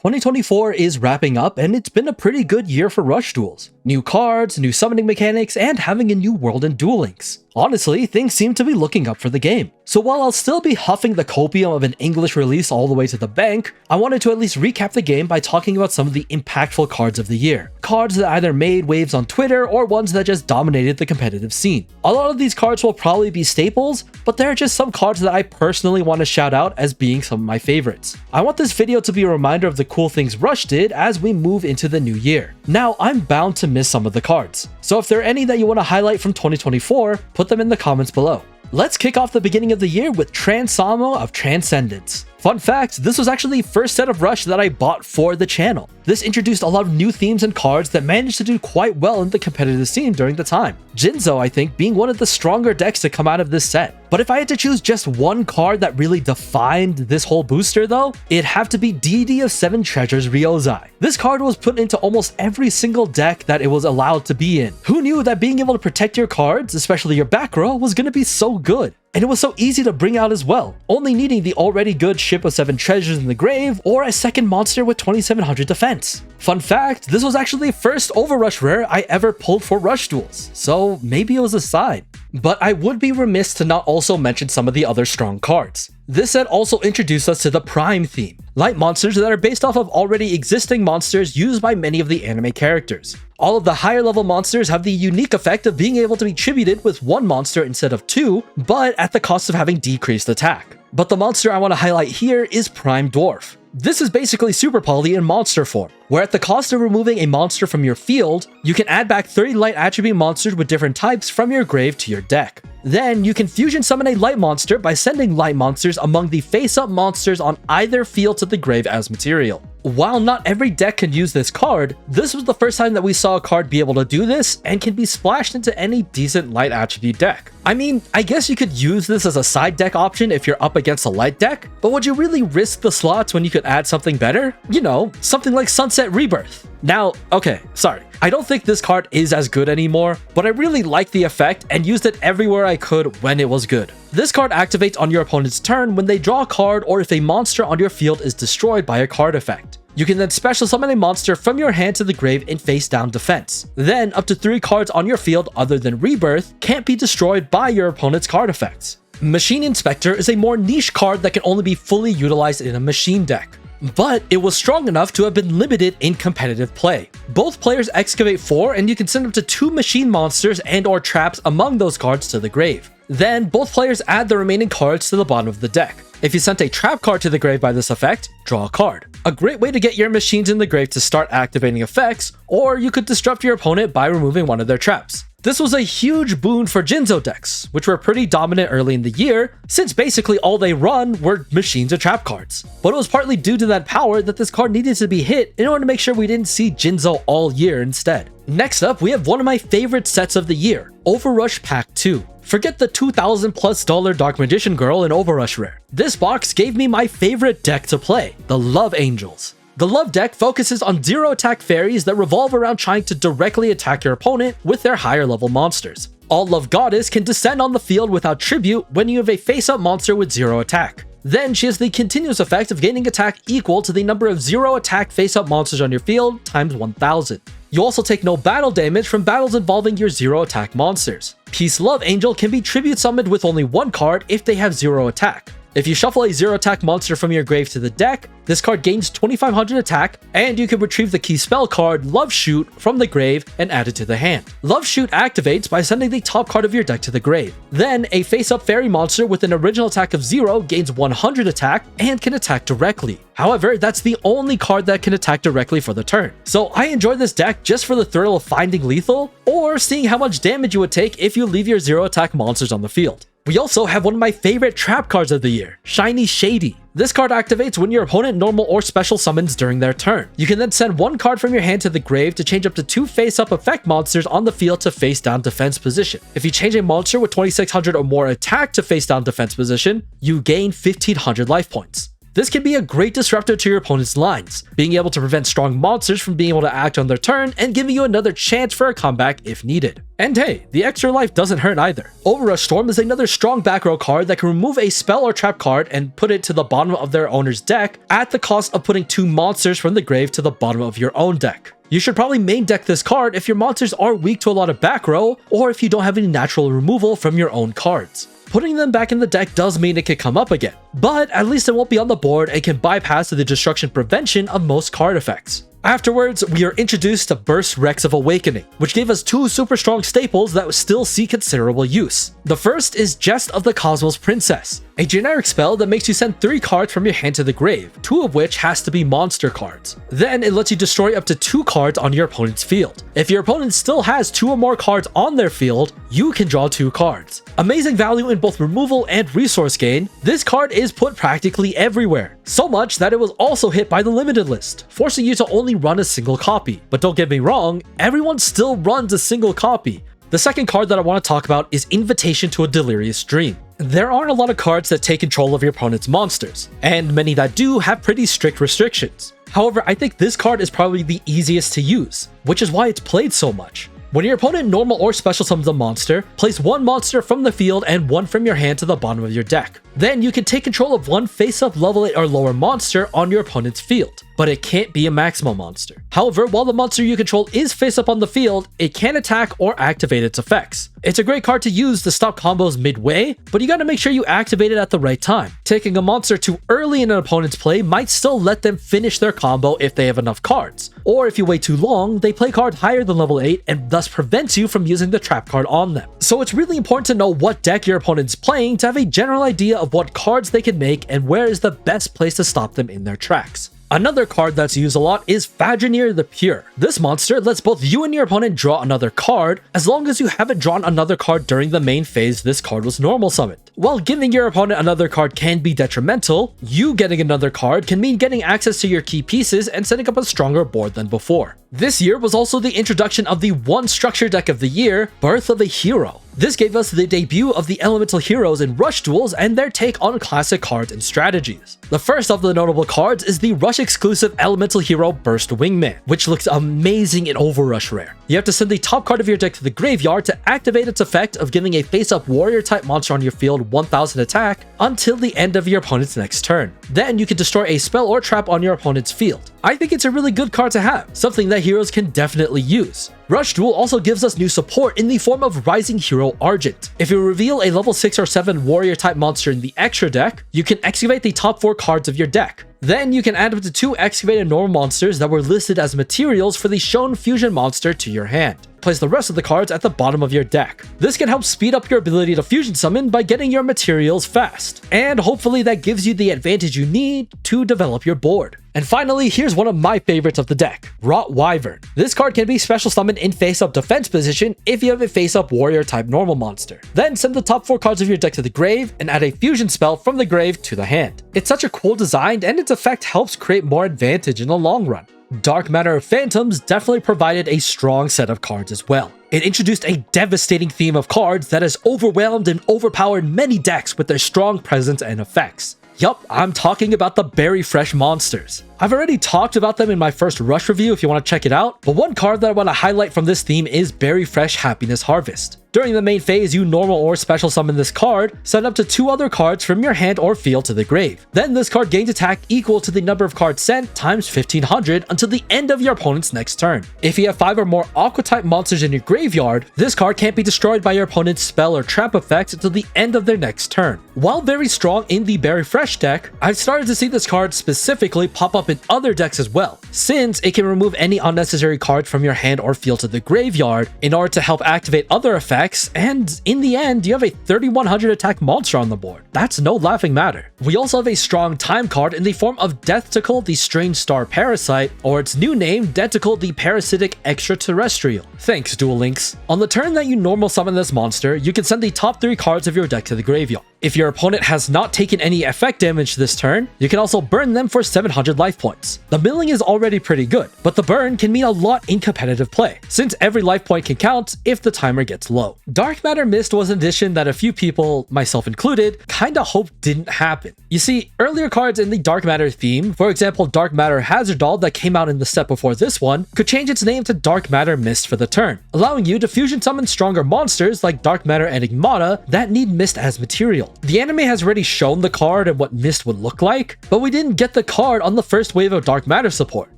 2024 is wrapping up, and it's been a pretty good year for Rush Duels. New cards, new summoning mechanics, and having a new world in Duel Links. Honestly, things seem to be looking up for the game. So while I'll still be huffing the copium of an English release all the way to the bank, I wanted to at least recap the game by talking about some of the impactful cards of the year. Cards that either made waves on Twitter or ones that just dominated the competitive scene. A lot of these cards will probably be staples, but there are just some cards that I personally want to shout out as being some of my favorites. I want this video to be a reminder of the cool things Rush did as we move into the new year. Now, I'm bound to miss some of the cards, so if there are any that you want to highlight from 2024, put them in the comments below. Let's kick off the beginning of the year with Transamo of Transcendence. Fun fact, this was actually the first set of Rush that I bought for the channel. This introduced a lot of new themes and cards that managed to do quite well in the competitive scene during the time. Yugioh, I think, being one of the stronger decks to come out of this set. But if I had to choose just one card that really defined this whole booster though, it'd have to be Deity of Seven Treasures Ryozai. This card was put into almost every single deck that it was allowed to be in. Who knew that being able to protect your cards, especially your back row, was going to be so good? And it was so easy to bring out as well, only needing the already good Ship of Seven Treasures in the grave or a second monster with 2700 defense. Fun fact, this was actually the first Overrush rare I ever pulled for Rush Duels, so maybe it was a sign. But I would be remiss to not also mention some of the other strong cards. This set also introduced us to the Prime theme, light monsters that are based off of already existing monsters used by many of the anime characters. All of the higher level monsters have the unique effect of being able to be tributed with one monster instead of two, but at the cost of having decreased attack. But the monster I want to highlight here is Prime Dwarf. This is basically Super Poly in monster form, where at the cost of removing a monster from your field, you can add back 30 light attribute monsters with different types from your grave to your deck. Then you can fusion summon a light monster by sending light monsters among the face-up monsters on either field to the grave as material. While not every deck can use this card, this was the first time that we saw a card be able to do this and can be splashed into any decent light attribute deck. I mean, I guess you could use this as a side deck option if you're up against a light deck, but would you really risk the slots when you could add something better? You know, something like Sunset Rebirth. Now, okay, sorry. I don't think this card is as good anymore, but I really liked the effect and used it everywhere I could when it was good. This card activates on your opponent's turn when they draw a card or if a monster on your field is destroyed by a card effect. You can then special summon a monster from your hand to the grave in face down defense. Then up to 3 cards on your field other than Rebirth can't be destroyed by your opponent's card effects. Machine Inspector is a more niche card that can only be fully utilized in a machine deck, but it was strong enough to have been limited in competitive play. Both players excavate 4 and you can send up to 2 machine monsters and or traps among those cards to the grave. Then both players add the remaining cards to the bottom of the deck. If you sent a trap card to the grave by this effect, draw a card. A great way to get your machines in the grave to start activating effects, or you could disrupt your opponent by removing one of their traps. This was a huge boon for Yugioh decks, which were pretty dominant early in the year, since basically all they run were machines or trap cards. But it was partly due to that power that this card needed to be hit in order to make sure we didn't see Yugioh all year instead. Next up, we have one of my favorite sets of the year, Overrush Pack 2. Forget the $2,000+ Dark Magician Girl in Overrush rare. This box gave me my favorite deck to play, the Love Angels. The Love deck focuses on 0 attack fairies that revolve around trying to directly attack your opponent with their higher level monsters. All Love Goddess can descend on the field without tribute when you have a face-up monster with 0 attack. Then she has the continuous effect of gaining attack equal to the number of 0 attack face-up monsters on your field times 1000. You also take no battle damage from battles involving your 0 attack monsters. Peace Love Angel can be tribute summoned with only 1 card if they have 0 attack. If you shuffle a 0 attack monster from your grave to the deck, this card gains 2500 attack, and you can retrieve the key spell card Love Shoot from the grave and add it to the hand. Love Shoot activates by sending the top card of your deck to the grave. Then, a face-up fairy monster with an original attack of 0 gains 100 attack and can attack directly. However, that's the only card that can attack directly for the turn. So I enjoy this deck just for the thrill of finding lethal, or seeing how much damage you would take if you leave your 0 attack monsters on the field. We also have one of my favorite trap cards of the year, Shiny Shady. This card activates when your opponent normal or special summons during their turn. You can then send 1 card from your hand to the grave to change up to 2 face-up effect monsters on the field to face-down defense position. If you change a monster with 2600 or more attack to face-down defense position, you gain 1500 life points. This can be a great disruptor to your opponent's lines, being able to prevent strong monsters from being able to act on their turn and giving you another chance for a comeback if needed. And hey, the extra life doesn't hurt either. Overrush Storm is another strong back row card that can remove a spell or trap card and put it to the bottom of their owner's deck at the cost of putting 2 monsters from the grave to the bottom of your own deck. You should probably main deck this card if your monsters are weak to a lot of back row, or if you don't have any natural removal from your own cards. Putting them back in the deck does mean it can come up again, but at least it won't be on the board and can bypass the destruction prevention of most card effects. Afterwards, we are introduced to Burst Rex of Awakening, which gave us 2 super strong staples that still see considerable use. The first is Jest of the Cosmos Princess, a generic spell that makes you send 3 cards from your hand to the grave, 2 of which has to be monster cards. Then it lets you destroy up to 2 cards on your opponent's field. If your opponent still has 2 or more cards on their field, you can draw 2 cards. Amazing value in both removal and resource gain, this card is put practically everywhere. So much that it was also hit by the limited list, forcing you to only run a single copy. But don't get me wrong, everyone still runs a single copy. The second card that I want to talk about is Invitation to a Delirious Dream. There aren't a lot of cards that take control of your opponent's monsters, and many that do have pretty strict restrictions. However, I think this card is probably the easiest to use, which is why it's played so much. When your opponent normal or special summons a monster, place 1 monster from the field and 1 from your hand to the bottom of your deck. Then you can take control of 1 face-up level 8 or lower monster on your opponent's field, but it can't be a maximal monster. However, while the monster you control is face-up on the field, it can attack or activate its effects. It's a great card to use to stop combos midway, but you gotta make sure you activate it at the right time. Taking a monster too early in an opponent's play might still let them finish their combo if they have enough cards. Or if you wait too long, they play card higher than level 8 and thus prevents you from using the trap card on them. So it's really important to know what deck your opponent's playing to have a general idea of what cards they can make and where is the best place to stop them in their tracks. Another card that's used a lot is Fajinir the Pure. This monster lets both you and your opponent draw another card, as long as you haven't drawn another card during the main phase this card was normal summoned. While giving your opponent another card can be detrimental, you getting another card can mean getting access to your key pieces and setting up a stronger board than before. This year was also the introduction of the one structure deck of the year, Birth of a Hero. This gave us the debut of the elemental heroes in Rush Duels and their take on classic cards and strategies. The first of the notable cards is the Rush exclusive elemental hero Burst Wingman, which looks amazing in Overrush Rare. You have to send the top card of your deck to the graveyard to activate its effect of giving a face-up warrior type monster on your field 1000 attack until the end of your opponent's next turn. Then you can destroy a spell or trap on your opponent's field. I think it's a really good card to have, something that heroes can definitely use. Rush Duel also gives us new support in the form of Rising Hero Argent. If you reveal a level 6 or 7 warrior type monster in the extra deck, you can excavate the top 4 cards of your deck. Then you can add up to 2 excavated normal monsters that were listed as materials for the shown fusion monster to your hand. Place the rest of the cards at the bottom of your deck. This can help speed up your ability to fusion summon by getting your materials fast, and hopefully that gives you the advantage you need to develop your board. And finally, here's one of my favorites of the deck, Wrought Wyvern. This card can be special summoned in face-up defense position if you have a face-up warrior type normal monster. Then send the top 4 cards of your deck to the grave and add a fusion spell from the grave to the hand. It's such a cool design and its effect helps create more advantage in the long run. Dark Matter of Phantoms definitely provided a strong set of cards as well. It introduced a devastating theme of cards that has overwhelmed and overpowered many decks with their strong presence and effects. Yup, I'm talking about the Berry Fresh monsters. I've already talked about them in my first Rush review if you want to check it out, but one card that I want to highlight from this theme is Berry Fresh Happiness Harvest. During the main phase, you normal or special summon this card, send up to 2 other cards from your hand or field to the grave. Then this card gains attack equal to the number of cards sent times 1500 until the end of your opponent's next turn. If you have 5 or more Aqua type monsters in your graveyard, this card can't be destroyed by your opponent's spell or trap effects until the end of their next turn. While very strong in the Berry Fresh deck, I've started to see this card specifically pop up in other decks as well, since it can remove any unnecessary cards from your hand or field to the graveyard in order to help activate other effects, and in the end, you have a 3100 attack monster on the board. That's no laughing matter. We also have a strong time card in the form of Deathticle the Strange Star Parasite, or its new name, Deathticle the Parasitic Extraterrestrial. Thanks, Duel Links. On the turn that you normal summon this monster, you can send the top 3 cards of your deck to the graveyard. If your opponent has not taken any effect damage this turn, you can also burn them for 700 life points. The milling is already pretty good, but the burn can mean a lot in competitive play, since every life point can count if the timer gets low. Dark Matter Mist was an addition that a few people, myself included, kinda hoped didn't happen. You see, earlier cards in the Dark Matter theme, for example Dark Matter Hazard Doll that came out in the set before this one, could change its name to Dark Matter Mist for the turn, allowing you to fusion summon stronger monsters like Dark Matter Enigmata that need Mist as material. The anime has already shown the card and what Mist would look like, but we didn't get the card on the first wave of Dark Matter support.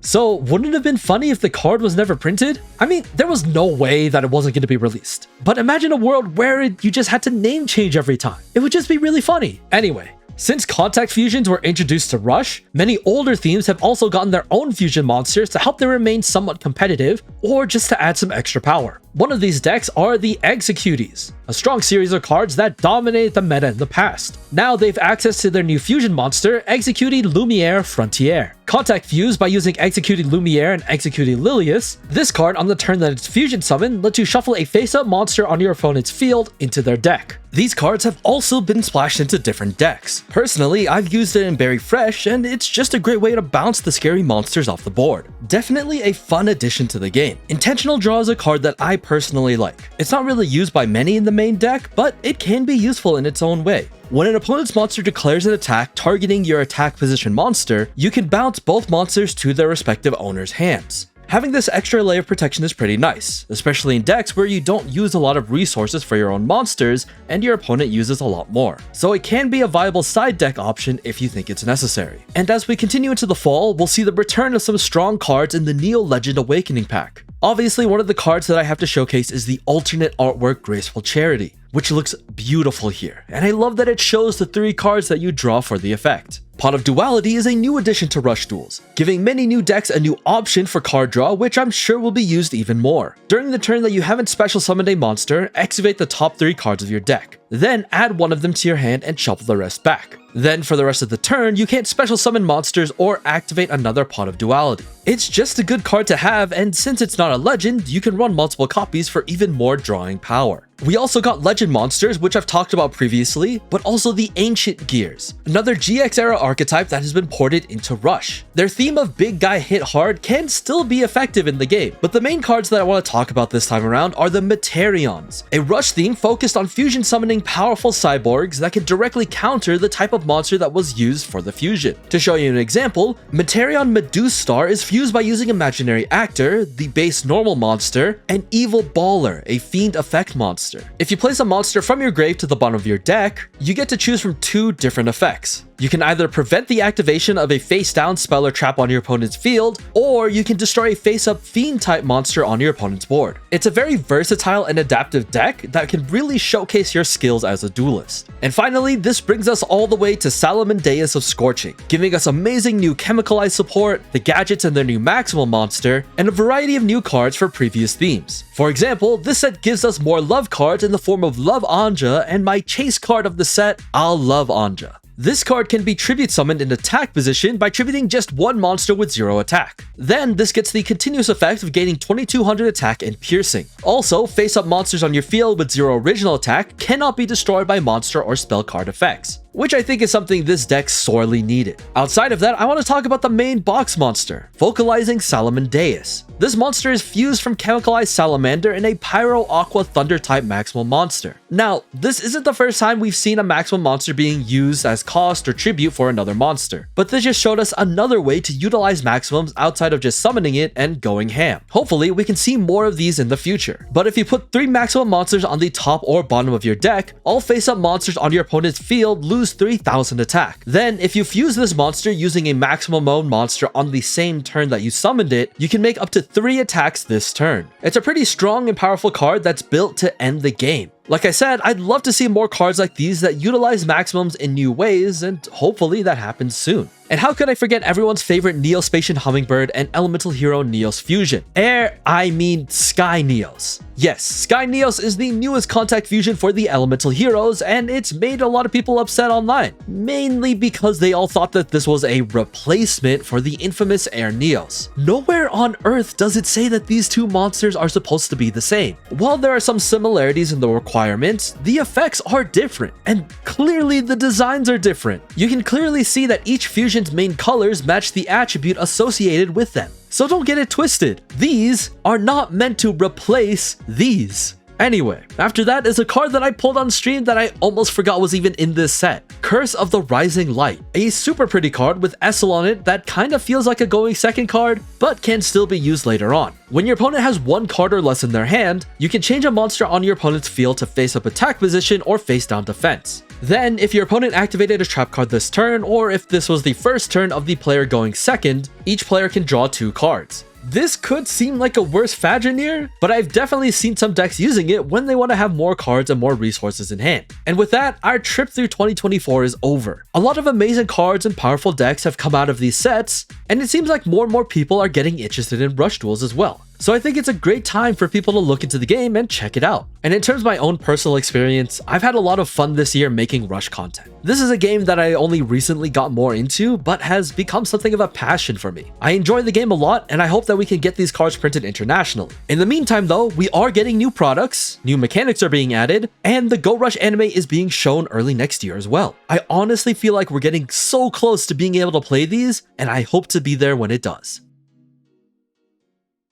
So wouldn't it have been funny if the card was never printed? I mean, there was no way that it wasn't going to be released. But imagine a world where you just had to name change every time. It would just be really funny. Anyway, since contact fusions were introduced to Rush, many older themes have also gotten their own fusion monsters to help them remain somewhat competitive, or just to add some extra power. One of these decks are the Executees, a strong series of cards that dominated the meta in the past. Now they've access to their new fusion monster, Executee Lumiere Frontier. Contact fuse by using Executee Lumiere and Executee Lilius. This card, on the turn that it's fusion summoned, lets you shuffle a face-up monster on your opponent's field into their deck. These cards have also been splashed into different decks. Personally, I've used it in Berry Fresh, and it's just a great way to bounce the scary monsters off the board. Definitely a fun addition to the game. Intentional Draw is a card that I personally like. It's not really used by many in the main deck, but it can be useful in its own way. When an opponent's monster declares an attack targeting your attack position monster, you can bounce both monsters to their respective owner's hands. Having this extra layer of protection is pretty nice, especially in decks where you don't use a lot of resources for your own monsters and your opponent uses a lot more. So it can be a viable side deck option if you think it's necessary. And as we continue into the fall, we'll see the return of some strong cards in the Neo Legend Awakening pack. Obviously, one of the cards that I have to showcase is the alternate artwork Graceful Charity, which looks beautiful here, and I love that it shows the 3 cards that you draw for the effect. Pot of Duality is a new addition to Rush Duels, giving many new decks a new option for card draw, which I'm sure will be used even more. During the turn that you haven't special summoned a monster, activate the top 3 cards of your deck. Then add one of them to your hand and shuffle the rest back. Then for the rest of the turn, you can't special summon monsters or activate another Pot of Duality. It's just a good card to have, and since it's not a legend, you can run multiple copies for even more drawing power. We also got legend monsters, which I've talked about previously, but also the Ancient Gears, another GX era archetype that has been ported into Rush. Their theme of big guy hit hard can still be effective in the game, but the main cards that I want to talk about this time around are the Materions, a Rush theme focused on fusion summoning powerful cyborgs that can directly counter the type of monster that was used for the fusion. To show you an example, Materion Medusa Star is fused by using Imaginary Actor, the base normal monster, and Evil Baller, a fiend effect monster. If you place a monster from your grave to the bottom of your deck, you get to choose from 2 different effects. You can either prevent the activation of a face-down spell or trap on your opponent's field, or you can destroy a face-up fiend-type monster on your opponent's board. It's a very versatile and adaptive deck that can really showcase your skills as a duelist. And finally, this brings us all the way to Salamandeus of Scorching, giving us amazing new chemicalized support, the gadgets and their new maximum monster, and a variety of new cards for previous themes. For example, this set gives us more love cards in the form of Love Anja, and my chase card of the set, I'll Love Anja. This card can be tribute summoned in attack position by tributing just one monster with 0 attack. Then this gets the continuous effect of gaining 2200 attack and piercing. Also, face-up monsters on your field with 0 original attack cannot be destroyed by monster or spell card effects, which I think is something this deck sorely needed. Outside of that, I want to talk about the main box monster, Vocalizing Salamandeus. This monster is fused from Chemicalized Salamander in a Pyro Aqua Thunder type maximum monster. Now, this isn't the first time we've seen a maximum monster being used as cost or tribute for another monster, but this just showed us another way to utilize maximums outside of just summoning it and going ham. Hopefully, we can see more of these in the future. But if you put 3 maximum monsters on the top or bottom of your deck, all face-up monsters on your opponent's field lose 3000 attack. Then, if you fuse this monster using a maximum mode monster on the same turn that you summoned it, you can make up to 3 attacks this turn. It's a pretty strong and powerful card that's built to end the game. Like I said, I'd love to see more cards like these that utilize maximums in new ways, and hopefully that happens soon. And how could I forget everyone's favorite Neospatian Hummingbird and Elemental Hero Neos Fusion? Sky Neos. Yes, Sky Neos is the newest contact fusion for the Elemental Heroes, and it's made a lot of people upset online, mainly because they all thought that this was a replacement for the infamous Air Neos. Nowhere on Earth does it say that these two monsters are supposed to be the same. While there are some similarities in the requirements, the effects are different, and clearly the designs are different. You can clearly see that each fusion's main colors match the attribute associated with them. So don't get it twisted. These are not meant to replace these. Anyway, after that is a card that I pulled on stream that I almost forgot was even in this set. Curse of the Rising Light. A super pretty card with Essel on it that kind of feels like a going second card, but can still be used later on. When your opponent has one card or less in their hand, you can change a monster on your opponent's field to face up attack position or face down defense. Then, if your opponent activated a trap card this turn, or if this was the first turn of the player going second, each player can draw 2 cards. This could seem like a worse Fadrineer, but I've definitely seen some decks using it when they want to have more cards and more resources in hand. And with that, our trip through 2024 is over. A lot of amazing cards and powerful decks have come out of these sets, and it seems like more and more people are getting interested in Rush Duels as well. So I think it's a great time for people to look into the game and check it out. And in terms of my own personal experience, I've had a lot of fun this year making Rush content. This is a game that I only recently got more into, but has become something of a passion for me. I enjoy the game a lot, and I hope that we can get these cards printed internationally. In the meantime though, we are getting new products, new mechanics are being added, and the Go Rush anime is being shown early next year as well. I honestly feel like we're getting so close to being able to play these, and I hope to be there when it does.